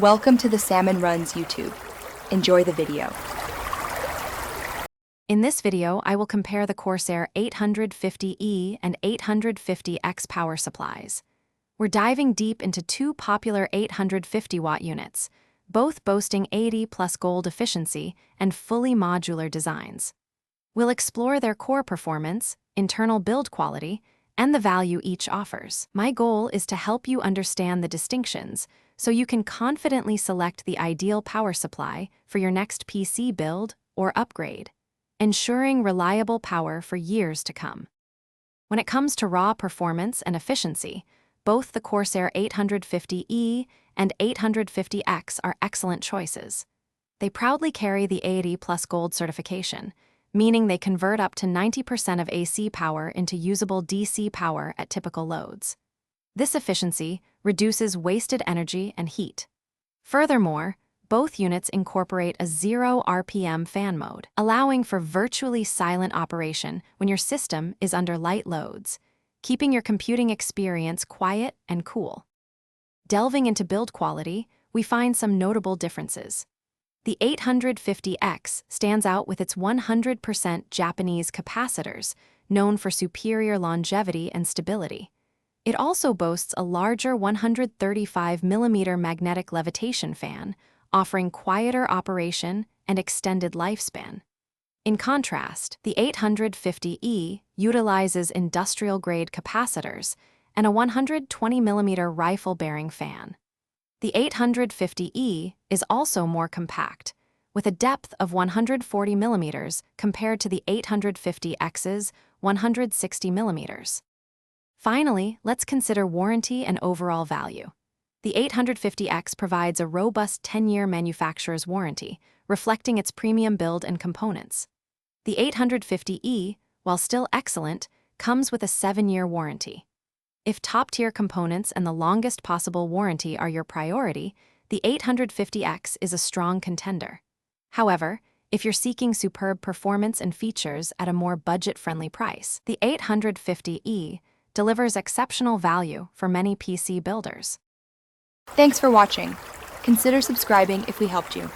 Welcome to the Salmon Runs YouTube. Enjoy the video. In this video, I will compare the Corsair 850E and 850X power supplies. We're diving deep into two popular 850-watt units, both boasting 80+ gold efficiency and fully modular designs. We'll explore their core performance, internal build quality, and the value each offers. My goal is to help you understand the distinctions so you can confidently select the ideal power supply for your next PC build or upgrade, ensuring reliable power for years to come. When it comes to raw performance and efficiency, both the Corsair 850E and 850X are excellent choices. They proudly carry the 80+ gold certification, meaning they convert up to 90% of AC power into usable DC power at typical loads. This efficiency reduces wasted energy and heat. Furthermore, both units incorporate a 0 RPM fan mode, allowing for virtually silent operation when your system is under light loads, keeping your computing experience quiet and cool. Delving into build quality, we find some notable differences. The 850X stands out with its 100% Japanese capacitors, known for superior longevity and stability. It also boasts a larger 135mm magnetic levitation fan, offering quieter operation and extended lifespan. In contrast, the 850E utilizes industrial-grade capacitors and a 120mm rifle-bearing fan. The 850E is also more compact, with a depth of 140mm compared to the 850X's 160mm. Finally, let's consider warranty and overall value. The 850X provides a robust 10-year manufacturer's warranty, reflecting its premium build and components. The 850E, while still excellent, comes with a 7-year warranty. If top-tier components and the longest possible warranty are your priority, the 850X is a strong contender. However, if you're seeking superb performance and features at a more budget-friendly price, the 850E delivers exceptional value for many PC builders. Thanks for watching. Consider subscribing if we helped you.